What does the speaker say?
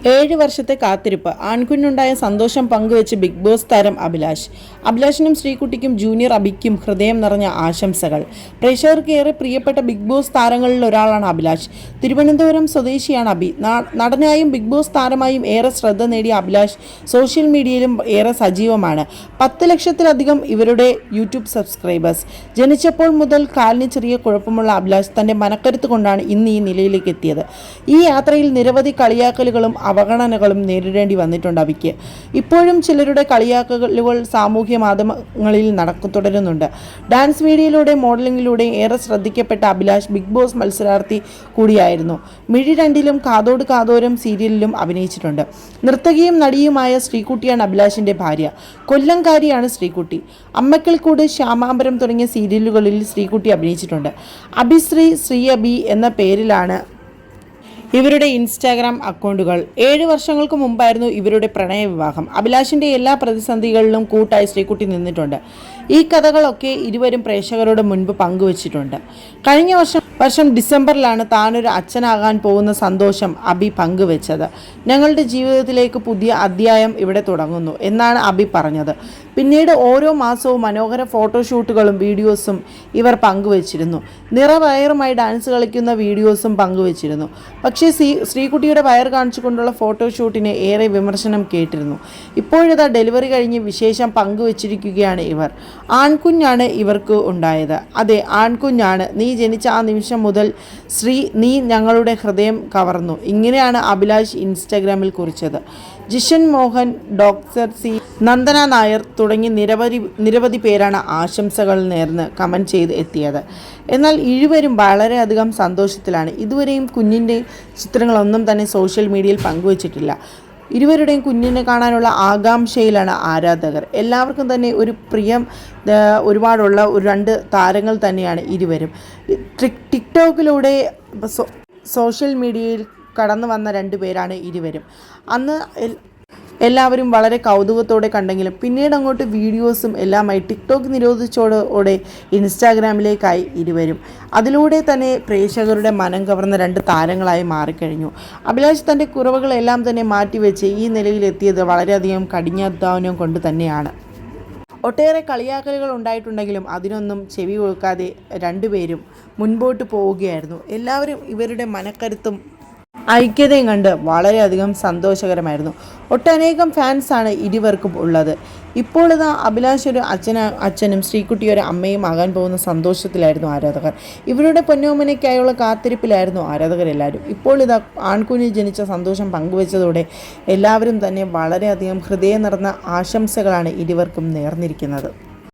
7 വർഷത്തെ കാത്തിരിപ്പ് ആൺകുഞ്ഞുണ്ടായ സന്തോഷം പങ്കുവെച്ച് ബിഗ് ബോസ് താരം അഭിലാഷ്. അഭിലാഷിനും ശ്രീകുട്ടിക്കും ജൂനിയർ അഭിക്കും ഹൃദയം നിറഞ്ഞ ആശംസകൾ. പ്രേക്ഷകർക്ക് ഏറെ പ്രിയപ്പെട്ട ബിഗ് ബോസ് താരങ്ങളിൽ ഒരാളാണ് അഭിലാഷ്. തിരുവനന്തപുരം സ്വദേശിയാണ് അഭി. നടനായും ബിഗ് ബോസ് താരമായും ഏറെ ശ്രദ്ധ നേടിയ അഭിലാഷ് സോഷ്യൽ മീഡിയയിലും ഏറെ സജീവമാണ്. 10 ലക്ഷത്തിലധികം ഇവരുടെ യൂട്യൂബ് സബ്സ്ക്രൈബേഴ്സ്. ജനിച്ചപ്പോൾ മുതൽ കാലിന് ചെറിയ കുഴപ്പമുള്ള അഭിലാഷ് തൻ്റെ മനക്കരുത്ത് കൊണ്ടാണ് ഇന്ന് ഈ നിലയിലേക്ക് എത്തിയത്. ഈ യാത്രയിൽ നിരവധി കളിയാക്കലുകളും അവഗണനകളും നേരിടേണ്ടി വന്നിട്ടുണ്ട് അവിക്ക്. ഇപ്പോഴും ചിലരുടെ കളിയാക്കലുകൾ സാമൂഹ്യ മാധ്യമങ്ങളിൽ തുടരുന്നുണ്ട്. ഡാൻസ് വീഡിയോയിലൂടെ മോഡലിംഗിലൂടെ ഏറെ ശ്രദ്ധിക്കപ്പെട്ട അഭിലാഷ് ബിഗ് ബോസ് മത്സരാർത്ഥി കൂടിയായിരുന്നു. മിഴി രണ്ടിലും കാതോട് കാതോരം സീരിയലിലും അഭിനയിച്ചിട്ടുണ്ട്. നർത്തകിയും നടിയുമായ ശ്രീകുട്ടിയാണ് അഭിലാഷിൻ്റെ ഭാര്യ. കൊല്ലംകാരിയാണ് ശ്രീകുട്ടി. അമ്മക്കിൾക്കൂട്, ശ്യാമാംബരം തുടങ്ങിയ സീരിയലുകളിൽ ശ്രീകുട്ടി അഭിനയിച്ചിട്ടുണ്ട്. അഭിശ്രീ, ശ്രീ അഭി എന്ന പേരിലാണ് ഇവരുടെ ഇൻസ്റ്റാഗ്രാം അക്കൗണ്ടുകൾ. 7 വർഷങ്ങൾക്ക് മുമ്പായിരുന്നു ഇവരുടെ പ്രണയവിവാഹം. അഭിലാഷിൻ്റെ എല്ലാ പ്രതിസന്ധികളിലും കൂട്ടായി ശ്രീകുട്ടി നിന്നിട്ടുണ്ട്. ഈ കഥകളൊക്കെ ഇരുവരും പ്രേക്ഷകരോട് മുൻപ് പങ്കുവച്ചിട്ടുണ്ട്. കഴിഞ്ഞ വർഷം ഡിസംബറിലാണ് താനൊരു അച്ഛനാകാൻ പോകുന്ന സന്തോഷം അഭി പങ്കുവെച്ചത്. ഞങ്ങളുടെ ജീവിതത്തിലേക്ക് പുതിയ അധ്യായം ഇവിടെ തുടങ്ങുന്നു എന്നാണ് അഭി പറഞ്ഞത്. പിന്നീട് ഓരോ മാസവും മനോഹര ഫോട്ടോഷൂട്ടുകളും വീഡിയോസും ഇവർ പങ്കുവച്ചിരുന്നു. നിറവയറുമായി ഡാൻസ് കളിക്കുന്ന വീഡിയോസും പങ്കുവച്ചിരുന്നു. പക്ഷേ ശ്രീകുട്ടിയുടെ വയർ കാണിച്ചുകൊണ്ടുള്ള ഫോട്ടോഷൂട്ടിന് ഏറെ വിമർശനം കേട്ടിരുന്നു. ഇപ്പോഴിതാ ഡെലിവറി കഴിഞ്ഞ് വിശേഷം പങ്കുവച്ചിരിക്കുകയാണ് ഇവർ. ആൺകുഞ്ഞാണ് ഇവർക്ക് ഉണ്ടായത്. അതെ, ആൺകുഞ്ഞാണ്. നീ ജനിച്ച ആ നിമിഷം മുതൽ നീ ഞങ്ങളുടെ ഹൃദയം കവർന്നു. ഇങ്ങനെയാണ് അഭിലാഷ് ഇൻസ്റ്റാഗ്രാമിൽ കുറിച്ചത്. ജിഷൻ മോഹൻ, ഡോക്ടർ സി, നന്ദന നായർ തുടങ്ങി നിരവധി പേരാണ് ആശംസകൾ നേർന്ന് കമൻറ്റ് ചെയ്ത് എത്തിയത്. എന്നാൽ ഇരുവരും വളരെയധികം സന്തോഷത്തിലാണ്. ഇതുവരെയും കുഞ്ഞിൻ്റെ ചിത്രങ്ങളൊന്നും തന്നെ സോഷ്യൽ മീഡിയയിൽ പങ്കുവച്ചിട്ടില്ല. ഇരുവരുടെയും കുഞ്ഞിനെ കാണാനുള്ള ആകാംക്ഷയിലാണ് ആരാധകർ. എല്ലാവർക്കും തന്നെ ഒരു പ്രിയം ഒരുപാടുള്ള ഒരു 2 താരങ്ങൾ തന്നെയാണ് ഇരുവരും. ടിക്ടോക്കിലൂടെ സോഷ്യൽ മീഡിയയിൽ കടന്നു വന്ന 2 പേരാണ് ഇരുവരും. അന്ന് എല്ലാവരും വളരെ കൗതുകത്തോടെ കണ്ടെങ്കിലും പിന്നീട് അങ്ങോട്ട് വീഡിയോസും എല്ലാമായി ടിക്ടോക്ക് നിരോധിച്ചതോടെ ഇൻസ്റ്റാഗ്രാമിലേക്കായി ഇരുവരും. അതിലൂടെ തന്നെ പ്രേക്ഷകരുടെ മനം കവർന്ന 2 താരങ്ങളായി മാറിക്കഴിഞ്ഞു. അഭിലാഷ് തൻ്റെ കുറവുകളെല്ലാം തന്നെ മാറ്റിവെച്ച് ഈ നിലയിലെത്തിയത് വളരെയധികം കഠിനാധ്വാനം കൊണ്ട് തന്നെയാണ്. ഒട്ടേറെ കളിയാക്കലുകൾ ഉണ്ടായിട്ടുണ്ടെങ്കിലും അതിനൊന്നും ചെവി കൊടുക്കാതെ 2 പേരും മുൻപോട്ട് പോവുകയായിരുന്നു. എല്ലാവരും ഇവരുടെ മനക്കരുത്തും ഐക്യതയും കണ്ട് വളരെയധികം സന്തോഷകരമായിരുന്നു. ഒട്ടനേകം ഫാൻസാണ് ഇരുവർക്കും ഉള്ളത്. ഇപ്പോൾ ഇതാ അഭിലാഷ് ഒരു അച്ഛനും ശ്രീകുട്ടി ഒരു അമ്മയും ആകാൻ പോകുന്ന സന്തോഷത്തിലായിരുന്നു ആരാധകർ. ഇവരുടെ പൊന്നോമനയ്ക്കായുള്ള കാത്തിരിപ്പിലായിരുന്നു ആരാധകരെല്ലാവരും. ഇപ്പോൾ ഇതാ ആൺകുഞ്ഞ് ജനിച്ച സന്തോഷം പങ്കുവച്ചതോടെ എല്ലാവരും തന്നെ വളരെയധികം ഹൃദയം നിറഞ്ഞ ആശംസകളാണ് ഇരുവർക്കും നേർന്നിരിക്കുന്നത്.